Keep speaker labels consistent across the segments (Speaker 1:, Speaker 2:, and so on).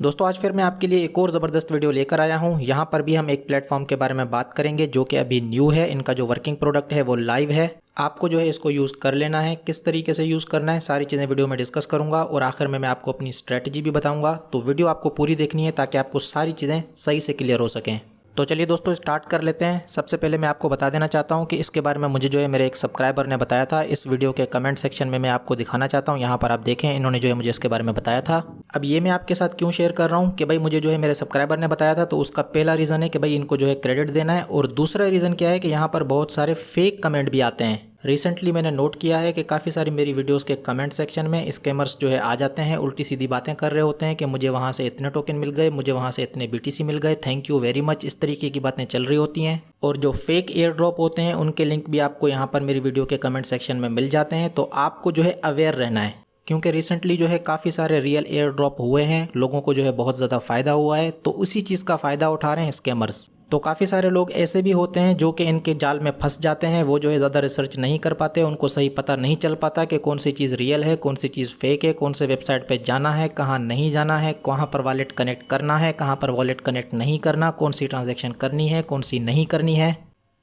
Speaker 1: दोस्तों आज फिर मैं आपके लिए एक और ज़बरदस्त वीडियो लेकर आया हूं। यहां पर भी हम एक प्लेटफॉर्म के बारे में बात करेंगे जो कि अभी न्यू है। इनका जो वर्किंग प्रोडक्ट है वो लाइव है। आपको जो है इसको यूज़ कर लेना है, किस तरीके से यूज़ करना है सारी चीज़ें वीडियो में डिस्कस करूंगा और आखिर में मैं आपको अपनी स्ट्रेटजी भी बताऊंगा। तो वीडियो आपको पूरी देखनी है ताकि आपको सारी चीज़ें सही से क्लियर हो सकें। तो चलिए दोस्तों स्टार्ट कर लेते हैं। सबसे पहले मैं आपको बता देना चाहता हूं कि इसके बारे में मुझे जो है मेरे एक सब्सक्राइबर ने बताया था। इस वीडियो के कमेंट सेक्शन में मैं आपको दिखाना चाहता हूं। यहां पर आप देखें, इन्होंने जो है मुझे इसके बारे में बताया था। अब ये मैं आपके साथ क्यों शेयर कर रहा हूं कि भाई मुझे जो है मेरे सब्सक्राइबर ने बताया था, तो उसका पहला रीज़न है कि भाई इनको जो है क्रेडिट देना है, और दूसरा रीज़न क्या है कि यहाँ पर बहुत सारे फेक कमेंट भी आते हैं। रिसेंटली मैंने नोट किया है कि काफ़ी सारी मेरी वीडियोस के कमेंट सेक्शन में स्कैमर्स जो है आ जाते हैं, उल्टी सीधी बातें कर रहे होते हैं कि मुझे वहाँ से इतने टोकन मिल गए, मुझे वहाँ से इतने BTC मिल गए, थैंक यू वेरी मच, इस तरीके की बातें चल रही होती हैं। और जो फेक एयर ड्रॉप होते हैं उनके लिंक भी आपको यहाँ पर मेरी वीडियो के कमेंट सेक्शन में मिल जाते हैं। तो आपको जो है अवेयर रहना है, क्योंकि रिसेंटली जो है काफ़ी सारे रियल एयर ड्रॉप हुए हैं, लोगों को जो है बहुत ज़्यादा फ़ायदा हुआ है। तो उसी चीज़ का फ़ायदा उठा रहे हैं स्कैमर्स। तो काफ़ी सारे लोग ऐसे भी होते हैं जो कि इनके जाल में फंस जाते हैं। वो जो है ज़्यादा रिसर्च नहीं कर पाते, उनको सही पता नहीं चल पाता कि कौन सी चीज़ रियल है, कौन सी चीज़ फेक है, कौन से वेबसाइट पे जाना है, कहाँ नहीं जाना है, कहाँ पर वॉलेट कनेक्ट करना है, कहाँ पर वॉलेट कनेक्ट नहीं करना, कौन सी ट्रांजैक्शन करनी है, कौन सी नहीं करनी है।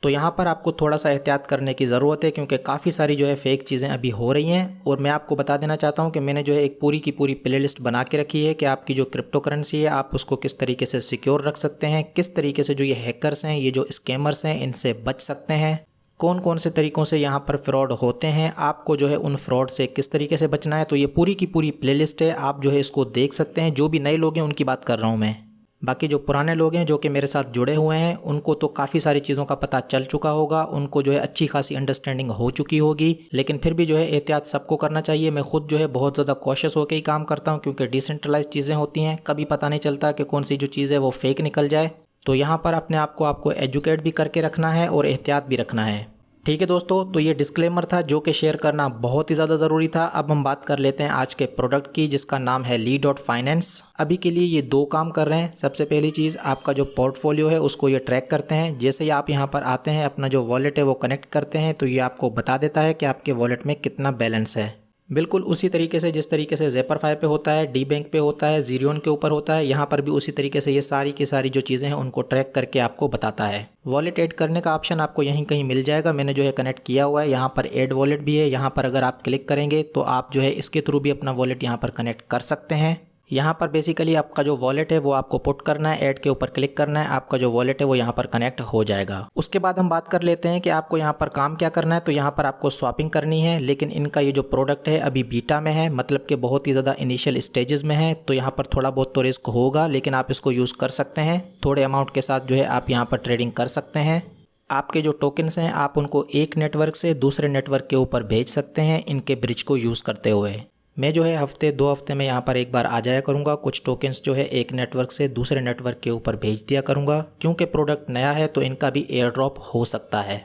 Speaker 1: तो यहाँ पर आपको थोड़ा सा एहतियात करने की ज़रूरत है, क्योंकि काफ़ी सारी जो है फ़ेक चीज़ें अभी हो रही हैं। और मैं आपको बता देना चाहता हूँ कि मैंने जो है एक पूरी की पूरी प्लेलिस्ट बना के रखी है कि आपकी जो क्रिप्टो करेंसी है आप उसको किस तरीके से सिक्योर रख सकते हैं, किस तरीके से जो ये हैकर्स हैं, ये जो स्कैमर्स हैं, इनसे बच सकते हैं, कौन कौन से तरीक़ों से यहाँ पर फ्रॉड होते हैं, आपको जो है उन फ्रॉड से किस तरीके से बचना है। तो ये पूरी की पूरी प्लेलिस्ट है, आप जो है इसको देख सकते हैं। जो भी नए लोग हैं उनकी बात कर रहा हूँ मैं। बाकी जो पुराने लोग हैं जो कि मेरे साथ जुड़े हुए हैं उनको तो काफ़ी सारी चीज़ों का पता चल चुका होगा, उनको जो है अच्छी खासी अंडरस्टैंडिंग हो चुकी होगी। लेकिन फिर भी जो है एहतियात सबको करना चाहिए। मैं खुद जो है बहुत ज़्यादा कॉशियस होकर ही काम करता हूँ, क्योंकि डिसेंट्रलाइज चीज़ें होती हैं, कभी पता नहीं चलता कि कौन सी जो चीज़ है वो फेक निकल जाए। तो यहाँ पर अपने आप को आपको एजुकेट भी करके रखना है और एहतियात भी रखना है। ठीक है दोस्तों, तो ये डिस्क्लेमर था जो कि शेयर करना बहुत ही ज़्यादा ज़रूरी था। अब हम बात कर लेते हैं आज के प्रोडक्ट की, जिसका नाम है Lee.Finance। अभी के लिए ये दो काम कर रहे हैं। सबसे पहली चीज़, आपका जो पोर्टफोलियो है उसको ये ट्रैक करते हैं। जैसे ही आप यहाँ पर आते हैं, अपना जो वॉलेट है वो कनेक्ट करते हैं, तो ये आपको बता देता है कि आपके वॉलेट में कितना बैलेंस है। बिल्कुल उसी तरीके से जिस तरीके से ज़ेपरफाई पे होता है, डी बैंक पे होता है, ज़ीरियन के ऊपर होता है, यहाँ पर भी उसी तरीके से ये सारी की सारी जो चीज़ें हैं उनको ट्रैक करके आपको बताता है। वॉलेट ऐड करने का ऑप्शन आपको यहीं कहीं मिल जाएगा। मैंने जो है कनेक्ट किया हुआ है, यहाँ पर ऐड वॉलेट भी है। यहाँ पर अगर आप क्लिक करेंगे तो आप जो है इसके थ्रू भी अपना वॉलेट यहाँ पर कनेक्ट कर सकते हैं। यहाँ पर बेसिकली आपका जो वॉलेट है वो आपको पुट करना है, ऐड के ऊपर क्लिक करना है, आपका जो वॉलेट है वो यहाँ पर कनेक्ट हो जाएगा। उसके बाद हम बात कर लेते हैं कि आपको यहाँ पर काम क्या करना है। तो यहाँ पर आपको स्वैपिंग करनी है, लेकिन इनका ये जो प्रोडक्ट है अभी बीटा में है, मतलब कि बहुत ही ज़्यादा इनिशियल स्टेजेस में है। तो यहाँ पर थोड़ा बहुत तो रिस्क होगा, लेकिन आप इसको यूज़ कर सकते हैं। थोड़े अमाउंट के साथ जो है आप यहाँ पर ट्रेडिंग कर सकते हैं। आपके जो टोकन्स हैं आप उनको एक नेटवर्क से दूसरे नेटवर्क के ऊपर भेज सकते हैं इनके ब्रिज को यूज़ करते हुए। मैं जो है हफ्ते 2 हफ्ते में यहाँ पर एक बार आ जाया करूँगा, कुछ टोकन्स जो है एक नेटवर्क से दूसरे नेटवर्क के ऊपर भेज दिया करूँगा। क्योंकि प्रोडक्ट नया है तो इनका भी एयर ड्रॉप हो सकता है।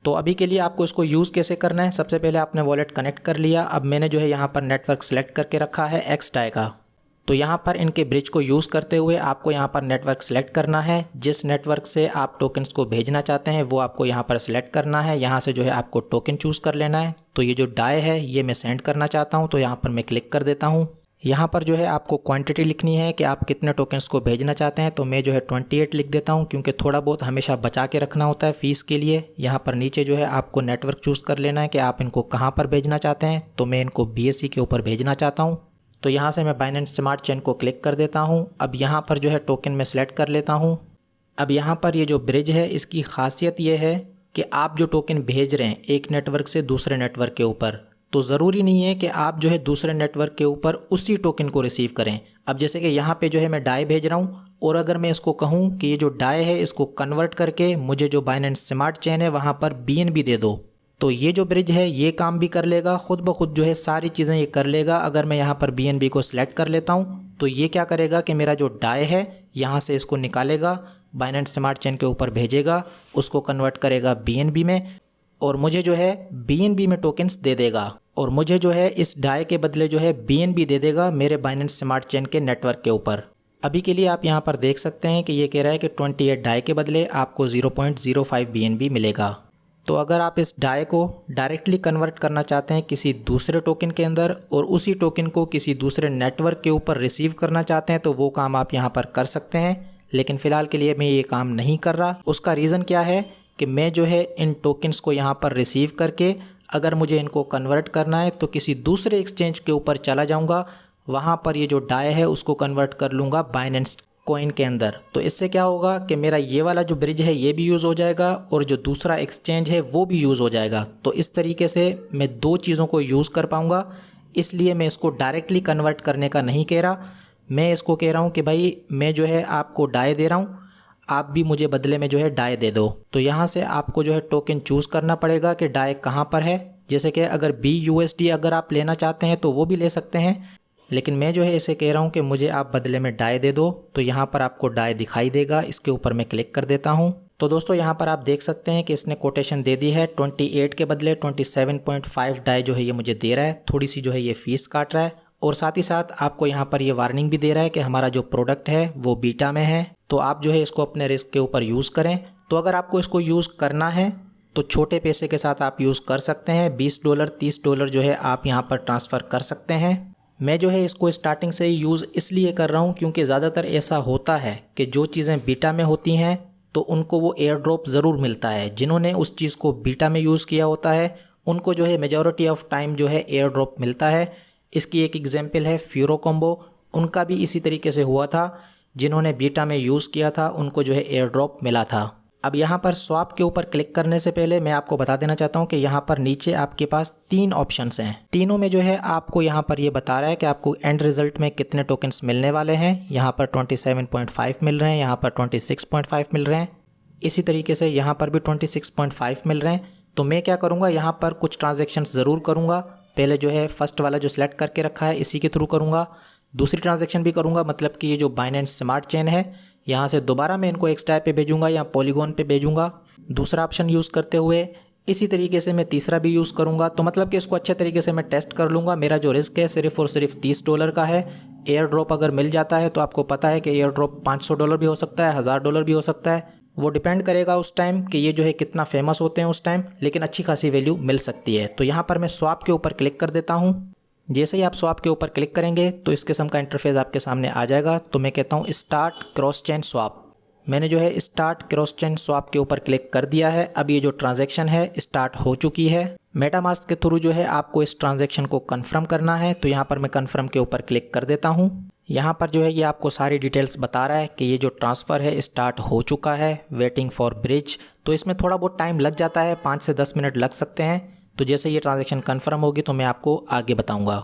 Speaker 1: तो अभी के लिए आपको इसको यूज़ कैसे करना है, सबसे पहले आपने वॉलेट कनेक्ट कर लिया। अब मैंने जो है यहाँ पर नेटवर्क सेलेक्ट करके रखा है XDAI का। तो यहाँ पर इनके ब्रिज को यूज़ करते हुए आपको यहाँ पर नेटवर्क सेलेक्ट करना है। जिस नेटवर्क से आप टोकन्स को भेजना चाहते हैं वो आपको यहाँ पर सेलेक्ट करना है। यहाँ से जो है आपको टोकन चूज़ कर लेना है। तो ये जो DAI है ये मैं सेंड करना चाहता हूँ, तो यहाँ पर मैं क्लिक कर देता हूँ। यहाँ पर जो है आपको क्वांटिटी लिखनी है कि आप कितने टोकन्स को भेजना चाहते हैं। तो मैं जो है 28 लिख देता हूँ, क्योंकि थोड़ा बहुत हमेशा बचा के रखना होता है फ़ीस के लिए। यहाँ पर नीचे जो है आपको नेटवर्क चूज़ कर लेना है कि आप इनको कहाँ पर भेजना चाहते हैं। तो मैं इनको BSC के ऊपर भेजना चाहता हूँ। तो यहाँ से मैं बाइनेंस स्मार्ट चेन को क्लिक कर देता हूँ। अब यहाँ पर जो है टोकन में सेलेक्ट कर लेता हूँ। अब यहाँ पर ये जो ब्रिज है इसकी खासियत ये है कि आप जो टोकन भेज रहे हैं एक नेटवर्क से दूसरे नेटवर्क के ऊपर, तो ज़रूरी नहीं है कि आप जो है दूसरे नेटवर्क के ऊपर उसी टोकन को रिसीव करें। अब जैसे कि यहाँ पे जो है मैं DAI भेज रहा हूँ, और अगर मैं इसको कहूँ कि ये जो DAI है इसको कन्वर्ट करके मुझे जो बाइनेंस स्मार्ट चेन है वहाँ पर BNB दे दो, तो ये जो ब्रिज है ये काम भी कर लेगा, खुद ब खुद जो है सारी चीज़ें ये कर लेगा। अगर मैं यहाँ पर BNB को सिलेक्ट कर लेता हूँ तो ये क्या करेगा कि मेरा जो DAI है यहाँ से इसको निकालेगा, बाइनेंस स्मार्ट चेन के ऊपर भेजेगा, उसको कन्वर्ट करेगा BNB में, और मुझे जो है BNB में टोकन्स दे देगा। और मुझे जो है इस DAI के बदले जो है BNB दे देगा मेरे बाइनेंस स्मार्ट चेन के नेटवर्क के ऊपर। अभी के लिए आप यहाँ पर देख सकते हैं कि ये कह रहा है कि 28 DAI के बदले आपको 0.05 BNB मिलेगा। तो अगर आप इस डाई को डायरेक्टली कन्वर्ट करना चाहते हैं किसी दूसरे टोकन के अंदर और उसी टोकन को किसी दूसरे नेटवर्क के ऊपर रिसीव करना चाहते हैं तो वो काम आप यहाँ पर कर सकते हैं, लेकिन फ़िलहाल के लिए मैं ये काम नहीं कर रहा। उसका रीज़न क्या है कि मैं जो है इन टोकन्स को यहाँ पर रिसीव करके अगर मुझे इनको कन्वर्ट करना है तो किसी दूसरे एक्सचेंज के ऊपर चला जाऊँगा, वहाँ पर ये जो डाई है उसको कन्वर्ट कर लूँगा बाइनेंस कॉइन के अंदर। तो इससे क्या होगा कि मेरा ये वाला जो ब्रिज है ये भी यूज़ हो जाएगा और जो दूसरा एक्सचेंज है वो भी यूज़ हो जाएगा। तो इस तरीके से मैं दो चीज़ों को यूज़ कर पाऊँगा, इसलिए मैं इसको डायरेक्टली कन्वर्ट करने का नहीं कह रहा। मैं इसको कह रहा हूँ कि भाई मैं जो है आपको डाई दे रहा हूँ, आप भी मुझे बदले में जो है डाई दे दो। तो यहाँ से आपको जो है टोकन चूज़ करना पड़ेगा कि डाई कहाँ पर है। जैसे कि अगर BUSD अगर आप लेना चाहते हैं तो वो भी ले सकते हैं, लेकिन मैं जो है इसे कह रहा हूँ कि मुझे आप बदले में डाई दे दो। तो यहाँ पर आपको डाई दिखाई देगा, इसके ऊपर मैं क्लिक कर देता हूँ। तो दोस्तों यहाँ पर आप देख सकते हैं कि इसने कोटेशन दे दी है, 28 के बदले 27.5 डाई जो है ये मुझे दे रहा है। थोड़ी सी जो है ये फ़ीस काट रहा है और साथ ही साथ आपको यहाँ पर ये वार्निंग भी दे रहा है कि हमारा जो प्रोडक्ट है वो बीटा में है, तो आप जो है इसको अपने रिस्क के ऊपर यूज़ करें। तो अगर आपको इसको यूज़ करना है तो छोटे पैसे के साथ आप यूज़ कर सकते हैं, $20 $30 जो है आप यहाँ पर ट्रांसफ़र कर सकते हैं। मैं जो है इसको स्टार्टिंग से ही यूज़ इसलिए कर रहा हूँ क्योंकि ज़्यादातर ऐसा होता है कि जो चीज़ें बीटा में होती हैं तो उनको वो एयर ड्रॉप ज़रूर मिलता है। जिन्होंने उस चीज़ को बीटा में यूज़ किया होता है उनको जो है मेजॉरिटी ऑफ टाइम जो है एयर ड्रॉप मिलता है। इसकी एक एग्जांपल है फ्यूरो कॉम्बो, उनका भी इसी तरीके से हुआ था। जिन्होंने बीटा में यूज़ किया था उनको जो है एयर ड्रॉप मिला था। अब यहाँ पर स्वैप के ऊपर क्लिक करने से पहले मैं आपको बता देना चाहता हूँ कि यहाँ पर नीचे आपके पास 3 ऑप्शंस हैं। तीनों में जो है आपको यहाँ पर ये बता रहा है कि आपको एंड रिजल्ट में कितने टोकन्स मिलने वाले हैं। यहाँ पर 27.5 मिल रहे हैं, यहाँ पर 26.5 मिल रहे हैं, इसी तरीके से यहाँ पर भी 26.5 मिल रहे हैं। तो मैं क्या करूँगा, यहाँ पर कुछ ट्रांजेक्शन्स ज़रूर करूँगा। पहले जो है फर्स्ट वाला जो सिलेक्ट करके रखा है इसी के थ्रू करूँगा, दूसरी ट्रांजेक्शन भी करूँगा, मतलब कि ये जो बाइनेंस स्मार्ट चेन है यहाँ से दोबारा मैं इनको एक्सटाइप पे भेजूंगा या पॉलीगॉन पे भेजूंगा दूसरा ऑप्शन यूज़ करते हुए। इसी तरीके से मैं तीसरा भी यूज़ करूंगा। तो मतलब कि इसको अच्छे तरीके से मैं टेस्ट कर लूँगा। मेरा जो रिस्क है सिर्फ और सिर्फ $30 का है। एयर ड्रॉप अगर मिल जाता है तो आपको पता है कि एयर ड्रॉप $500 भी हो सकता है, $1000 भी हो सकता है। वो डिपेंड करेगा उस टाइम कि ये जो है कितना फेमस होते हैं उस टाइम, लेकिन अच्छी खासी वैल्यू मिल सकती है। तो यहाँ पर मैं स्वैप के ऊपर क्लिक कर देता हूँ। जैसे ही आप स्वैप के ऊपर क्लिक करेंगे तो इस किस्म का इंटरफेस आपके सामने आ जाएगा। तो मैं कहता हूँ स्टार्ट क्रॉस चेन स्वैप। मैंने जो है स्टार्ट क्रॉस चेन स्वैप के ऊपर क्लिक कर दिया है। अब ये जो ट्रांजैक्शन है स्टार्ट हो चुकी है। मेटामास्क के थ्रू जो है आपको इस ट्रांजैक्शन को कंफर्म करना है। तो यहाँ पर मैं कंफर्म के ऊपर क्लिक कर देता हूँ। यहाँ पर जो है ये आपको सारी डिटेल्स बता रहा है कि ये जो ट्रांसफ़र है स्टार्ट हो चुका है, वेटिंग फॉर ब्रिज। तो इसमें थोड़ा बहुत टाइम लग जाता है, 5 से 10 मिनट लग सकते हैं। तो जैसे ये ट्रांजैक्शन कंफर्म होगी तो मैं आपको आगे बताऊँगा।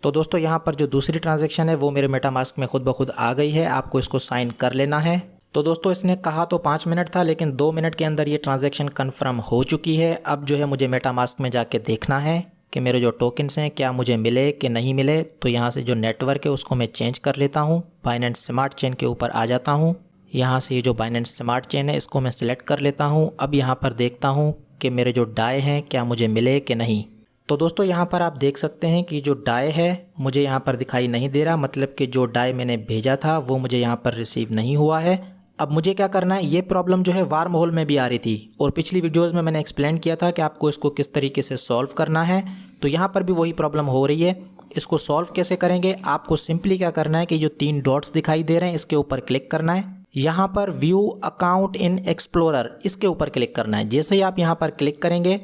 Speaker 1: तो दोस्तों यहाँ पर जो दूसरी ट्रांजैक्शन है वो मेरे मेटामास्क में खुद ब खुद आ गई है, आपको इसको साइन कर लेना है। तो दोस्तों इसने कहा तो 5 मिनट था, लेकिन 2 मिनट के अंदर ये ट्रांजैक्शन कंफर्म हो चुकी है। अब जो है मुझे मेटामास्क में जाके देखना है कि मेरे जो टोकन्स हैं क्या मुझे मिले कि नहीं मिले। तो यहाँ से जो नेटवर्क है उसको मैं चेंज कर लेता हूँ, बाइनेंस स्मार्ट चेन के ऊपर आ जाता हूँ। यहाँ से ये जो बाइनेंस स्मार्ट चेन है इसको मैं सिलेक्ट कर लेता हूँ। अब यहाँ पर देखता हूँ कि मेरे जो डाई हैं क्या मुझे मिले कि नहीं। तो दोस्तों यहाँ पर आप देख सकते हैं कि जो डाई है मुझे यहाँ पर दिखाई नहीं दे रहा, मतलब कि जो डाई मैंने भेजा था वो मुझे यहाँ पर रिसीव नहीं हुआ है। अब मुझे क्या करना है, ये प्रॉब्लम जो है वार्म होल में भी आ रही थी और पिछली वीडियोस में मैंने एक्सप्लेन किया था कि आपको इसको किस तरीके से सॉल्व करना है। तो यहाँ पर भी वही प्रॉब्लम हो रही है। इसको सॉल्व कैसे करेंगे, आपको सिंपली क्या करना है कि जो 3 डॉट्स दिखाई दे रहे हैं इसके ऊपर क्लिक करना है। यहाँ पर व्यू अकाउंट इन एक्सप्लोरर इसके ऊपर क्लिक करना है। जैसे ही आप यहाँ पर क्लिक करेंगे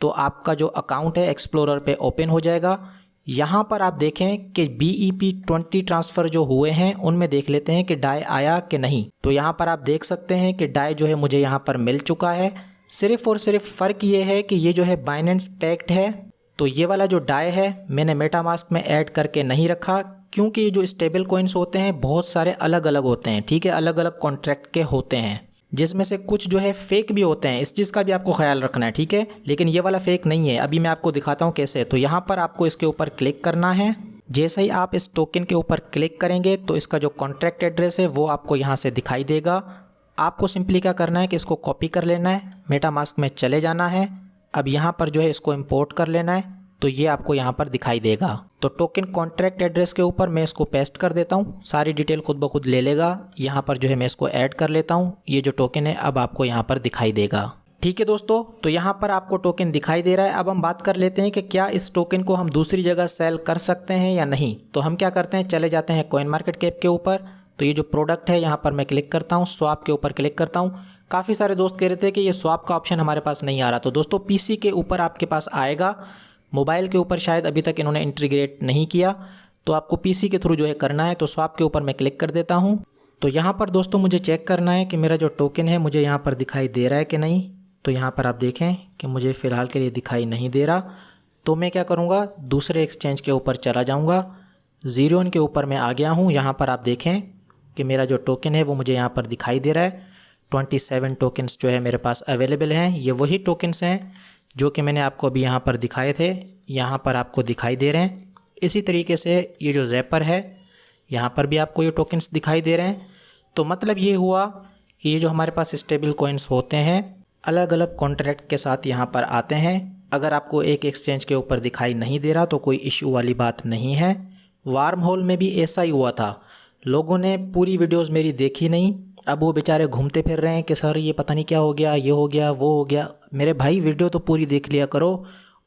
Speaker 1: तो आपका जो अकाउंट है एक्सप्लोरर पे ओपन हो जाएगा। यहाँ पर आप देखें कि BEP20 ट्रांसफ़र जो हुए हैं उनमें देख लेते हैं कि डाई आया कि नहीं। तो यहाँ पर आप देख सकते हैं कि डाई जो है मुझे यहाँ पर मिल चुका है। सिर्फ और सिर्फ फ़र्क ये है कि ये जो है बाइनेंस पैक्ड है। तो ये वाला जो डाई है मैंने मेटामास्क में ऐड करके नहीं रखा, क्योंकि ये जो स्टेबल कॉइन्स होते हैं बहुत सारे अलग अलग होते हैं, ठीक है, अलग अलग कॉन्ट्रैक्ट के होते हैं, जिसमें से कुछ जो है फेक भी होते हैं। इस चीज़ का भी आपको ख्याल रखना है, ठीक है। लेकिन ये वाला फेक नहीं है, अभी मैं आपको दिखाता हूँ कैसे। तो यहाँ पर आपको इसके ऊपर क्लिक करना है। जैसे ही आप इस टोकन के ऊपर क्लिक करेंगे तो इसका जो कॉन्ट्रैक्ट एड्रेस है वो आपको यहाँ से दिखाई देगा। आपको सिंपली क्या करना है कि इसको कॉपी कर लेना है, मेटामास्क में चले जाना है। अब यहाँ पर जो है इसको इम्पोर्ट कर लेना है, तो ये आपको यहाँ पर दिखाई देगा। तो टोकन कॉन्ट्रैक्ट एड्रेस के ऊपर मैं इसको पेस्ट कर देता हूँ, सारी डिटेल खुद ब खुद ले लेगा। यहाँ पर जो है मैं इसको ऐड कर लेता हूँ। ये जो टोकन है अब आपको यहाँ पर दिखाई देगा। ठीक है दोस्तों, तो यहाँ पर आपको टोकन दिखाई दे रहा है। अब हम बात कर लेते हैं कि क्या इस टोकन को हम दूसरी जगह सेल कर सकते हैं या नहीं। तो हम क्या करते हैं, चले जाते हैं कॉइन मार्केट कैप के ऊपर। तो ये जो प्रोडक्ट है यहाँ पर मैं क्लिक करता हूँ, स्वैप के ऊपर क्लिक करता हूँ। काफ़ी सारे दोस्त कह रहे थे कि ये स्वैप का ऑप्शन हमारे पास नहीं आ रहा। तो दोस्तों पीसी के ऊपर आपके पास आएगा, मोबाइल के ऊपर शायद अभी तक इन्होंने इंटीग्रेट नहीं किया, तो आपको पीसी के थ्रू जो है करना है। तो स्वैप के ऊपर मैं क्लिक कर देता हूँ। तो यहाँ पर दोस्तों मुझे चेक करना है कि मेरा जो टोकन है मुझे यहाँ पर दिखाई दे रहा है कि नहीं। तो यहाँ पर आप देखें कि मुझे फ़िलहाल के लिए दिखाई नहीं दे रहा। तो मैं क्या करूँगा, दूसरे एक्सचेंज के ऊपर चला जाऊँगा। ज़ीरोन के ऊपर मैं आ गया हूँ। यहाँ पर आप देखें कि मेरा जो टोकन है वो मुझे यहाँ पर दिखाई दे रहा है। 27 टोकन्स जो है मेरे पास अवेलेबल हैं। ये वही टोकन्स हैं जो कि मैंने आपको अभी यहाँ पर दिखाए थे, यहाँ पर आपको दिखाई दे रहे हैं। इसी तरीके से ये जो ज़ैपर है यहाँ पर भी आपको ये टोकन्स दिखाई दे रहे हैं। तो मतलब ये हुआ कि ये जो हमारे पास स्टेबल कॉइन्स होते हैं अलग अलग कॉन्ट्रैक्ट के साथ यहाँ पर आते हैं। अगर आपको एक एक्सचेंज के ऊपर दिखाई नहीं दे रहा तो कोई इशू वाली बात नहीं है। वार्म होल में भी ऐसा ही हुआ था, लोगों ने पूरी वीडियोस मेरी देखी नहीं। अब वो बेचारे घूमते फिर रहे हैं कि सर ये पता नहीं क्या हो गया, ये हो गया, वो हो गया। मेरे भाई वीडियो तो पूरी देख लिया करो,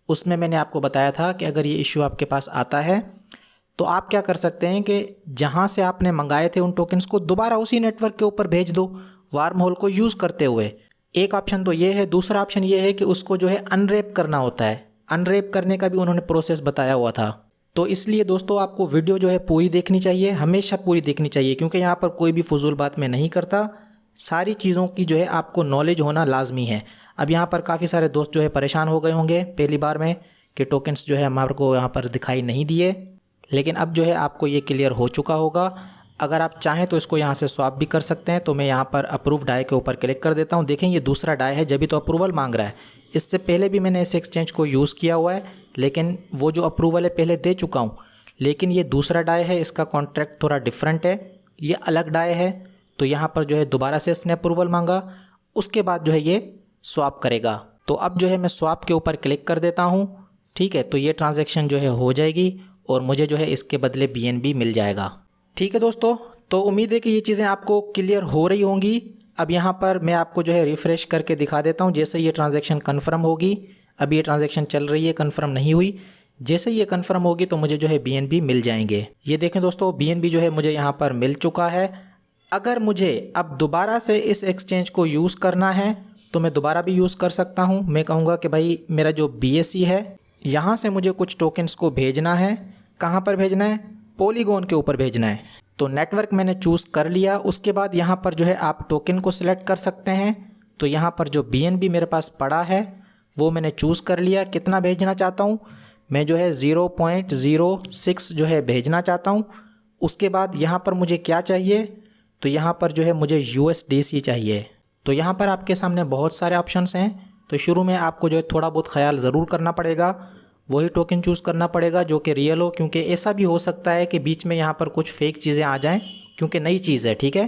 Speaker 1: उसमें मैंने आपको बताया था कि अगर ये इशू आपके पास आता है तो आप क्या कर सकते हैं कि जहाँ से आपने मंगाए थे उन टोकन्स को दोबारा उसी नेटवर्क के ऊपर भेज दो वार्म होल को यूज़ करते हुए। एक ऑप्शन तो ये है। दूसरा ऑप्शन ये है कि उसको जो है अनरैप करना होता है। अनरैप करने का भी उन्होंने प्रोसेस बताया हुआ था। तो इसलिए दोस्तों आपको वीडियो जो है पूरी देखनी चाहिए, हमेशा पूरी देखनी चाहिए, क्योंकि यहाँ पर कोई भी फजूल बात मैं नहीं करता। सारी चीज़ों की जो है आपको नॉलेज होना लाजमी है। अब यहाँ पर काफ़ी सारे दोस्त जो है परेशान हो गए होंगे पहली बार में कि टोकन्स जो है हमारे को यहाँ पर दिखाई नहीं दिए, लेकिन अब जो है आपको ये क्लियर हो चुका होगा। अगर आप चाहें तो इसको यहाँ से स्वैप भी कर सकते हैं। तो मैं यहाँ पर अप्रूव डाई के ऊपर क्लिक कर देता हूँ। देखें ये दूसरा डाई है, जब भी तो अप्रूवल मांग रहा है। इससे पहले भी मैंने इस एक्सचेंज को यूज़ किया हुआ है, लेकिन वो जो अप्रूवल है पहले दे चुका हूँ। लेकिन ये दूसरा डाई है, इसका कॉन्ट्रैक्ट थोड़ा डिफरेंट है, ये अलग डाई है। तो यहाँ पर जो है दोबारा से इसने अप्रूवल मांगा, उसके बाद जो है ये स्वैप करेगा। तो अब जो है मैं स्वैप के ऊपर क्लिक कर देता हूँ। ठीक है, तो ये ट्रांजैक्शन जो है हो जाएगी और मुझे जो है इसके बदले BNB मिल जाएगा। ठीक है दोस्तों, तो उम्मीद है कि ये चीज़ें आपको क्लियर हो रही होंगी। अब यहाँ पर मैं आपको जो है रिफ़्रेश करके दिखा देता हूँ। जैसे ये ट्रांजैक्शन कन्फर्म होगी, अभी ये ट्रांजैक्शन चल रही है, कन्फर्म नहीं हुई। जैसे ये कन्फर्म होगी तो मुझे जो है BNB मिल जाएंगे। ये देखें दोस्तों, BNB जो है मुझे यहाँ पर मिल चुका है। अगर मुझे अब दोबारा से इस एक्सचेंज को यूज़ करना है तो मैं दोबारा भी यूज़ कर सकता हूँ। मैं कहूँगा कि भाई मेरा जो BSC है यहाँ से मुझे कुछ टोकन्स को भेजना है। कहाँ पर भेजना है? पॉलीगॉन के ऊपर भेजना है। तो नेटवर्क मैंने चूज़ कर लिया। उसके बाद यहाँ पर जो है आप टोकन को सिलेक्ट कर सकते हैं। तो यहाँ पर जो BNB मेरे पास पड़ा है वो मैंने चूज़ कर लिया। कितना भेजना चाहता हूँ मैं, जो है 0.06 जो है भेजना चाहता हूँ। उसके बाद यहाँ पर मुझे क्या चाहिए, तो यहाँ पर जो है मुझे USDC चाहिए। तो यहाँ पर आपके सामने बहुत सारे ऑप्शंस हैं। तो शुरू में आपको जो है थोड़ा बहुत ख्याल ज़रूर करना पड़ेगा, वही टोकन चूज़ करना पड़ेगा जो कि रियल हो, क्योंकि ऐसा भी हो सकता है कि बीच में यहाँ पर कुछ फेक चीज़ें आ जाएं, क्योंकि नई चीज़ है। ठीक है,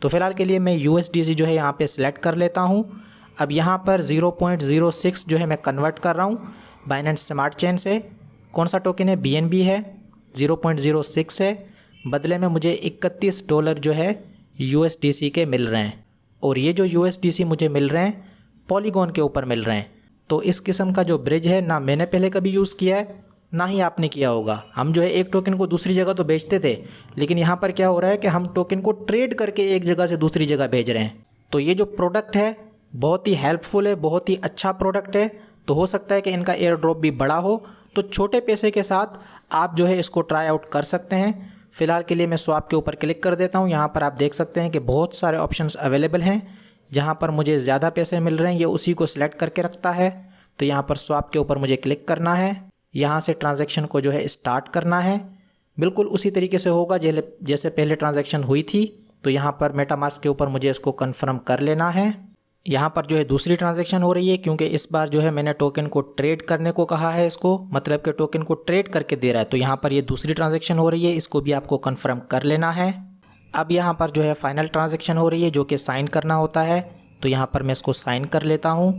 Speaker 1: तो फ़िलहाल के लिए मैं USDC जो है यहाँ पे सिलेक्ट कर लेता हूँ। अब यहाँ पर 0.06 जो है मैं कन्वर्ट कर रहा हूँ बाइनेंस स्मार्ट चेन से। कौन सा टोकन है? BNB है, 0.06 है। बदले में मुझे $31 जो है USDC के मिल रहे हैं, और ये जो USDC मुझे मिल रहे हैं पॉलीगॉन के ऊपर मिल रहे हैं। तो इस किस्म का जो ब्रिज है ना मैंने पहले कभी यूज़ किया है, ना ही आपने किया होगा। हम जो है एक टोकन को दूसरी जगह तो बेचते थे, लेकिन यहाँ पर क्या हो रहा है कि हम टोकन को ट्रेड करके एक जगह से दूसरी जगह भेज रहे हैं। तो ये जो प्रोडक्ट है बहुत ही हेल्पफुल है, बहुत ही अच्छा प्रोडक्ट है। तो हो सकता है कि इनका एयर ड्रॉप भी बड़ा हो, तो छोटे पैसे के साथ आप जो है इसको ट्राई आउट कर सकते हैं। फ़िलहाल के लिए मैं स्वैप के ऊपर क्लिक कर देता हूँ। यहाँ पर आप देख सकते हैं कि बहुत सारे ऑप्शंस अवेलेबल हैं। जहाँ पर मुझे ज़्यादा पैसे मिल रहे हैं ये उसी को सिलेक्ट करके रखता है। तो यहाँ पर स्वैप के ऊपर मुझे क्लिक करना है, यहाँ से ट्रांजैक्शन को जो है स्टार्ट करना है। बिल्कुल उसी तरीके से होगा जैसे पहले ट्रांजैक्शन हुई थी। तो यहाँ पर मेटामास्क के ऊपर मुझे इसको कन्फर्म कर लेना है। यहाँ पर जो है दूसरी ट्रांजैक्शन हो रही है, क्योंकि इस बार जो है मैंने टोकन को ट्रेड करने को कहा है इसको, मतलब कि टोकन को ट्रेड करके दे रहा है। तो यहाँ पर ये दूसरी ट्रांजैक्शन हो रही है, इसको भी आपको कन्फर्म कर लेना है। अब यहाँ पर जो है फाइनल ट्रांजैक्शन हो रही है जो कि साइन करना होता है। तो यहाँ पर मैं इसको साइन कर लेता हूँ।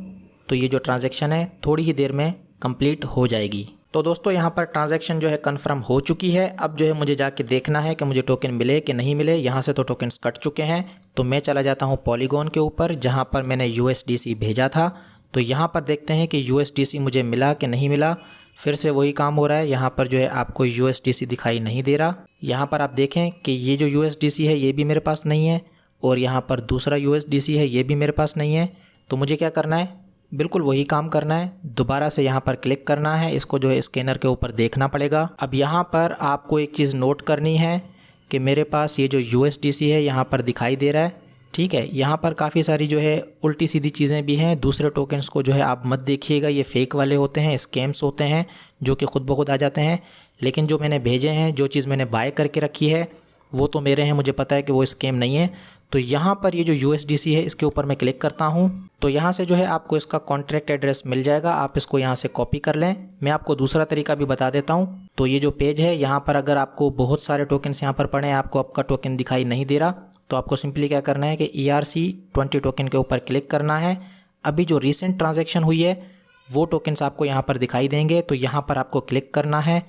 Speaker 1: तो ये जो ट्रांजैक्शन है थोड़ी ही देर में कंप्लीट हो जाएगी। तो दोस्तों यहाँ पर ट्रांजैक्शन जो है कंफर्म हो चुकी है। अब जो है मुझे जाके देखना है कि मुझे टोकन मिले कि नहीं मिले। यहाँ से तो टोकन्स कट चुके हैं, तो मैं चला जाता हूँ पॉलीगॉन के ऊपर जहाँ पर मैंने USDC भेजा था। तो यहाँ पर देखते हैं कि USDC मुझे मिला कि नहीं मिला। फिर से वही काम हो रहा है, यहाँ पर जो है आपको USDC दिखाई नहीं दे रहा। यहाँ पर आप देखें कि ये जो USDC है ये भी मेरे पास नहीं है, और यहाँ पर दूसरा USDC है ये भी मेरे पास नहीं है। तो मुझे क्या करना है, बिल्कुल वही काम करना है, दोबारा से यहाँ पर क्लिक करना है, इसको जो है स्कैनर के ऊपर देखना पड़ेगा। अब यहाँ पर आपको एक चीज़ नोट करनी है कि मेरे पास ये जो USDC है यहाँ पर दिखाई दे रहा है, ठीक है। यहाँ पर काफ़ी सारी जो है उल्टी सीधी चीज़ें भी हैं। दूसरे टोकन्स को जो है आप मत देखिएगा, ये फेक वाले होते हैं, स्कैम्स होते हैं जो कि खुद ब खुद आ जाते हैं। लेकिन जो मैंने भेजे हैं, जो चीज़ मैंने बाय करके रखी है वो तो मेरे हैं, मुझे पता है कि वो स्कैम नहीं है। तो यहाँ पर ये जो USDC है इसके ऊपर मैं क्लिक करता हूँ, तो यहाँ से जो है आपको इसका कॉन्ट्रैक्ट एड्रेस मिल जाएगा। आप इसको यहाँ से कॉपी कर लें। मैं आपको दूसरा तरीका भी बता देता हूँ। तो ये जो पेज है यहाँ पर अगर आपको बहुत सारे टोकन्स यहाँ पर पड़े हैं, आपको आपका टोकन दिखाई नहीं दे रहा, तो आपको सिंपली क्या करना है कि ERC20 टोकन के ऊपर क्लिक करना है। अभी जो रिसेंट ट्रांजैक्शन हुई है वो टोकन्स आपको यहाँ पर दिखाई देंगे, तो यहाँ पर आपको क्लिक करना है।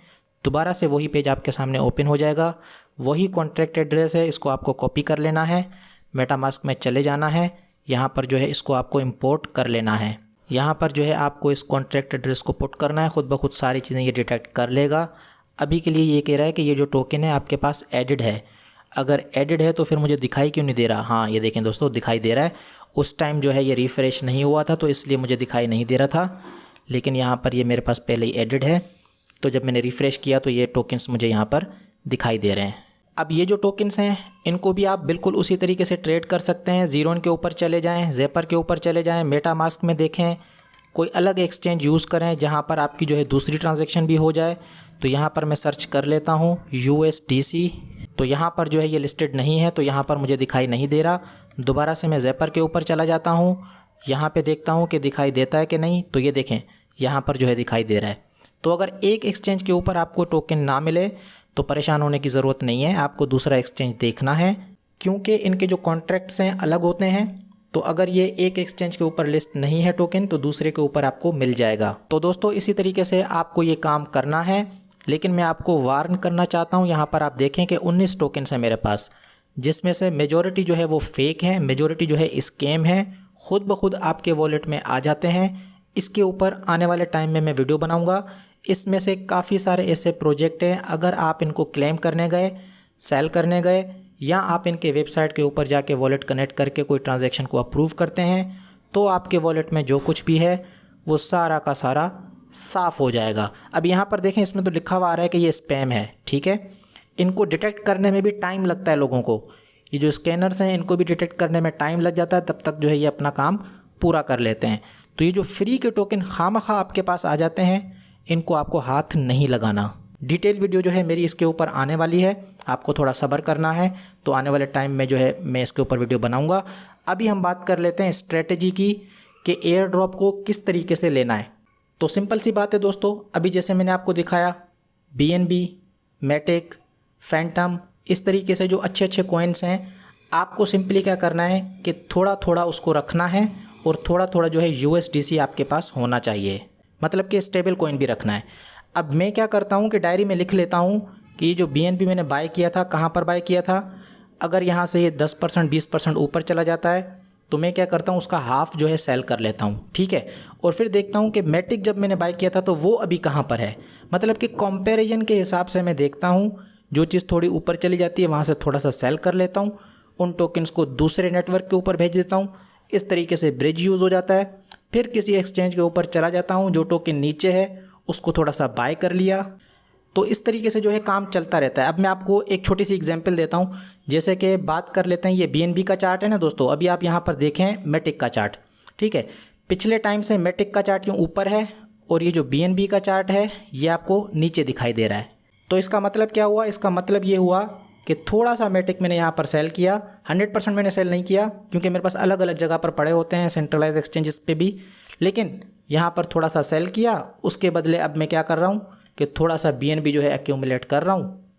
Speaker 1: दोबारा से वही पेज आपके सामने ओपन हो जाएगा। वही कॉन्ट्रैक्ट एड्रेस है, इसको आपको कॉपी कर लेना है, मेटामास्क में चले जाना है। यहाँ पर जो है इसको आपको इंपोर्ट कर लेना है। यहाँ पर जो है आपको इस कॉन्ट्रैक्ट एड्रेस को पुट करना है, खुद ब खुद सारी चीज़ें ये डिटेक्ट कर लेगा। अभी के लिए ये कह रहा है कि ये जो टोकन है आपके पास एडिड है। अगर एडिड है तो फिर मुझे दिखाई क्यों नहीं दे रहा? हाँ, ये देखें दोस्तों, दिखाई दे रहा है। उस टाइम जो है ये रिफ़्रेश नहीं हुआ था तो इसलिए मुझे दिखाई नहीं दे रहा था, लेकिन यहाँ पर ये मेरे पास पहले ही एडिड है। तो जब मैंने रिफ़्रेश किया तो ये टोकन्स मुझे यहाँ पर दिखाई दे रहे हैं। अब ये जो टोकन्स हैं इनको भी आप बिल्कुल उसी तरीके से ट्रेड कर सकते हैं। ज़ीरोन के ऊपर चले जाएं, ज़ेपर के ऊपर चले जाएं, मेटामास्क में देखें, कोई अलग एक्सचेंज यूज़ करें जहां पर आपकी जो है दूसरी ट्रांजैक्शन भी हो जाए। तो यहां पर मैं सर्च कर लेता हूं USDC, तो यहां पर जो है ये लिस्टेड नहीं है, तो यहां पर मुझे दिखाई नहीं दे रहा। दोबारा से मैं ज़ेपर के ऊपर चला जाता हूँ, यहाँ पर देखता हूँ कि दिखाई देता है कि नहीं। तो ये देखें यहाँ पर जो है दिखाई दे रहा है। तो अगर एक एक्सचेंज के ऊपर आपको टोकन ना मिले तो परेशान होने की ज़रूरत नहीं है, आपको दूसरा एक्सचेंज देखना है, क्योंकि इनके जो कॉन्ट्रैक्ट्स हैं अलग होते हैं। तो अगर ये एक एक्सचेंज के ऊपर लिस्ट नहीं है टोकन तो दूसरे के ऊपर आपको मिल जाएगा। तो दोस्तों इसी तरीके से आपको ये काम करना है, लेकिन मैं आपको वार्न करना चाहता हूँ। यहाँ पर आप देखें कि 19 टोकन्स हैं मेरे पास, जिसमें से मेजॉरिटी जो है वो फेक है, मेजॉरिटी जो है स्कैम है, खुद ब खुद आपके वॉलेट में आ जाते हैं। इसके ऊपर आने वाले टाइम में मैं वीडियो बनाऊँगा। इसमें से काफ़ी सारे ऐसे प्रोजेक्ट हैं, अगर आप इनको क्लेम करने गए, सेल करने गए, या आप इनके वेबसाइट के ऊपर जाके वॉलेट कनेक्ट करके कोई ट्रांजैक्शन को अप्रूव करते हैं, तो आपके वॉलेट में जो कुछ भी है वो सारा का सारा साफ़ हो जाएगा। अब यहाँ पर देखें, इसमें तो लिखा हुआ आ रहा है कि ये स्पैम है, ठीक है। इनको डिटेक्ट करने में भी टाइम लगता है लोगों को, ये जो स्कैनर्स हैं इनको भी डिटेक्ट करने में टाइम लग जाता है, तब तक जो है ये अपना काम पूरा कर लेते हैं। तो ये जो फ्री के टोकन खामखा आपके पास आ जाते हैं, इनको आपको हाथ नहीं लगाना। डिटेल वीडियो जो है मेरी इसके ऊपर आने वाली है, आपको थोड़ा सब्र करना है। तो आने वाले टाइम में जो है मैं इसके ऊपर वीडियो बनाऊंगा। अभी हम बात कर लेते हैं स्ट्रेटजी की कि एयर ड्रॉप को किस तरीके से लेना है। तो सिंपल सी बात है दोस्तों, अभी जैसे मैंने आपको दिखाया BNB, मैटिक, फैंटम, इस तरीके से जो अच्छे अच्छे कॉइन्स हैं, आपको सिंपली क्या करना है कि थोड़ा थोड़ा उसको रखना है, और थोड़ा थोड़ा जो है USDC आपके पास होना चाहिए, मतलब कि स्टेबल कॉइन भी रखना है। अब मैं क्या करता हूँ कि डायरी में लिख लेता हूँ कि ये जो BNB मैंने बाय किया था, कहाँ पर बाय किया था। अगर यहाँ से ये 10% 20% ऊपर चला जाता है तो मैं क्या करता हूँ, उसका हाफ़ जो है सेल कर लेता हूँ, ठीक है। और फिर देखता हूँ कि मैटिक जब मैंने बाय किया था तो वो अभी कहाँ पर है, मतलब कि कंपैरिजन के हिसाब से मैं देखता हूँ, जो चीज़ थोड़ी ऊपर चली जाती है वहाँ से थोड़ा सा सेल कर लेता हूँ, उन टोकन्स को दूसरे नेटवर्क के ऊपर भेज देता हूँ। इस तरीके से ब्रिज यूज़ हो जाता है। फिर किसी एक्सचेंज के ऊपर चला जाता हूँ, जो टोकन नीचे है उसको थोड़ा सा बाय कर लिया। तो इस तरीके से जो है काम चलता रहता है। अब मैं आपको एक छोटी सी एग्जांपल देता हूँ, जैसे कि बात कर लेते हैं, ये BNB का चार्ट है ना दोस्तों। अभी आप यहाँ पर देखें मैटिक का चार्ट, ठीक है। पिछले टाइम से मैटिक का चार्ट यूँ ऊपर है और ये जो BNB का चार्ट है ये आपको नीचे दिखाई दे रहा है। तो इसका मतलब क्या हुआ, इसका मतलब ये हुआ कि थोड़ा सा मैटिक मैंने यहाँ पर सेल किया। 100% मैंने सेल नहीं किया, क्योंकि मेरे पास अलग अलग जगह पर पड़े होते हैं, सेंट्रलाइज एक्सचेंजेस पे भी, लेकिन यहाँ पर थोड़ा सा सेल किया। उसके बदले अब मैं क्या कर रहा हूँ कि थोड़ा सा BNB जो है एक्यूमुलेट कर रहा हूँ,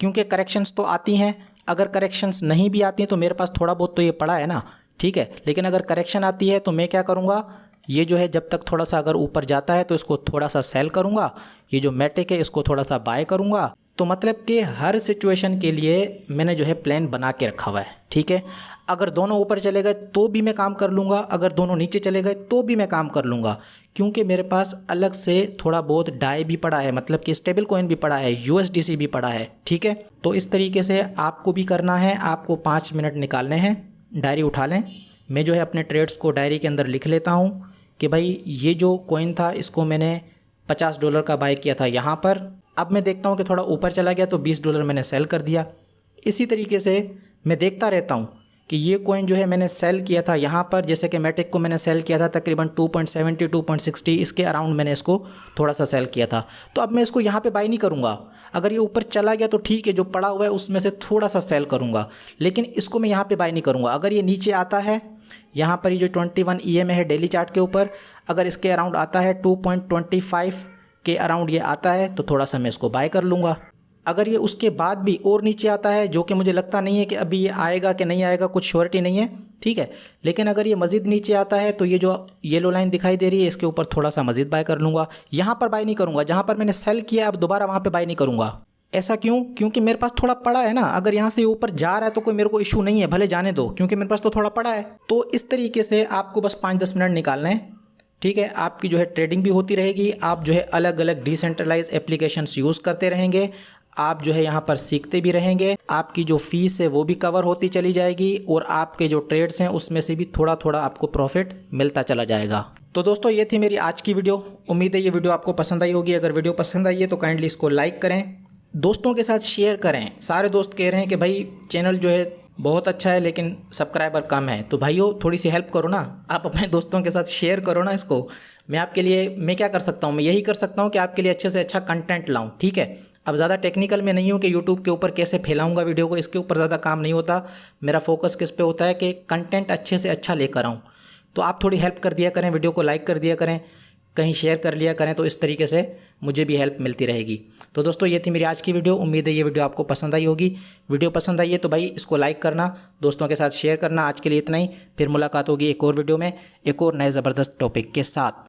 Speaker 1: क्योंकि करेक्शंस तो आती हैं। अगर करेक्शंस नहीं भी आती हैं तो मेरे पास थोड़ा बहुत तो ये पड़ा है ना, ठीक है। लेकिन अगर करेक्शन आती है तो मैं क्या करूँगा, ये जो है जब तक थोड़ा सा अगर ऊपर जाता है तो इसको थोड़ा सा सेल करूँगा, ये जो मैटिक है इसको थोड़ा सा बाय करूँगा। तो मतलब कि हर सिचुएशन के लिए मैंने जो है प्लान बना के रखा हुआ है, ठीक है। अगर दोनों ऊपर चले गए तो भी मैं काम कर लूँगा, अगर दोनों नीचे चले गए तो भी मैं काम कर लूँगा, क्योंकि मेरे पास अलग से थोड़ा बहुत डाई भी पड़ा है, मतलब कि स्टेबल कॉइन भी पड़ा है, USDC भी पड़ा है, ठीक है। तो इस तरीके से आपको भी करना है। आपको 5 मिनट निकालने हैं, डायरी उठा लें। मैं जो है अपने ट्रेड्स को डायरी के अंदर लिख लेता हूँ कि भाई ये जो कॉइन था इसको मैंने $50 का बाय किया था यहाँ पर। अब मैं देखता हूँ कि थोड़ा ऊपर चला गया तो $20 मैंने सेल कर दिया। इसी तरीके से मैं देखता रहता हूँ कि ये कॉइन जो है मैंने सेल किया था यहाँ पर, जैसे कि मैटिक को मैंने सेल किया था तकरीबन 2.70 2.60 इसके अराउंड मैंने इसको थोड़ा सा सेल किया था। तो अब मैं इसको यहाँ पे बाय नहीं करूँगा। अगर ये ऊपर चला गया तो ठीक है, जो पड़ा हुआ है उसमें से थोड़ा सा सेल करूँगा, लेकिन इसको मैं यहाँ पे बाय नहीं करूँगा। अगर ये नीचे आता है, यहाँ पर ये जो 21 EMA है डेली चार्ट के ऊपर, अगर इसके अराउंड आता है 2.25 के अराउंड ये आता है तो थोड़ा सा मैं इसको बाय कर लूँगा। अगर ये उसके बाद भी और नीचे आता है, जो कि मुझे लगता नहीं है कि अभी ये आएगा कि नहीं आएगा, कुछ श्योरिटी नहीं है, ठीक है, लेकिन अगर ये मज़ीद नीचे आता है तो ये जो येलो लाइन दिखाई दे रही है इसके ऊपर थोड़ा सा मज़ीद बाय कर लूँगा। यहाँ पर बाय नहीं करूँगा, जहाँ पर मैंने सेल किया अब दोबारा वहाँ पे बाय नहीं करूँगा। ऐसा क्यों? क्योंकि मेरे पास थोड़ा पड़ा है ना। अगर यहाँ से ऊपर जा रहा है तो कोई मेरे को इशू नहीं है, भले जाने दो, क्योंकि मेरे पास तो थोड़ा पड़ा है। तो इस तरीके से आपको बस 5-10 मिनट निकालना है, ठीक है। आपकी जो है ट्रेडिंग भी होती रहेगी, आप जो है अलग अलग डिसेंट्रलाइज एप्लीकेशंस यूज़ करते रहेंगे, आप जो है यहाँ पर सीखते भी रहेंगे, आपकी जो फीस है वो भी कवर होती चली जाएगी और आपके जो ट्रेड्स हैं उसमें से भी थोड़ा थोड़ा आपको प्रॉफिट मिलता चला जाएगा। तो दोस्तों ये थी मेरी आज की वीडियो। उम्मीद है ये वीडियो आपको पसंद आई होगी। अगर वीडियो पसंद आई है तो काइंडली इसको लाइक करें, दोस्तों के साथ शेयर करें। सारे दोस्त कह रहे हैं कि भाई चैनल जो है बहुत अच्छा है लेकिन सब्सक्राइबर कम है, तो भाइयों थोड़ी सी हेल्प करो ना, आप अपने दोस्तों के साथ शेयर करो ना इसको। मैं आपके लिए मैं क्या कर सकता हूँ, मैं यही कर सकता हूँ कि आपके लिए अच्छे से अच्छा कंटेंट लाऊँ, ठीक है। अब ज़्यादा टेक्निकल में नहीं हूँ कि यूट्यूब के ऊपर कैसे फैलाऊँगा वीडियो को, इसके ऊपर ज़्यादा काम नहीं होता। मेरा फोकस किस पे होता है कि कंटेंट अच्छे से अच्छा लेकर आऊँ। तो आप थोड़ी हेल्प कर दिया करें, वीडियो को लाइक कर दिया करें, कहीं शेयर कर लिया करें, तो इस तरीके से मुझे भी हेल्प मिलती रहेगी। तो दोस्तों ये थी मेरी आज की वीडियो। उम्मीद है ये वीडियो आपको पसंद आई होगी। वीडियो पसंद आई है तो भाई इसको लाइक करना, दोस्तों के साथ शेयर करना। आज के लिए इतना ही, फिर मुलाकात होगी एक और वीडियो में एक और नए ज़बरदस्त टॉपिक के साथ।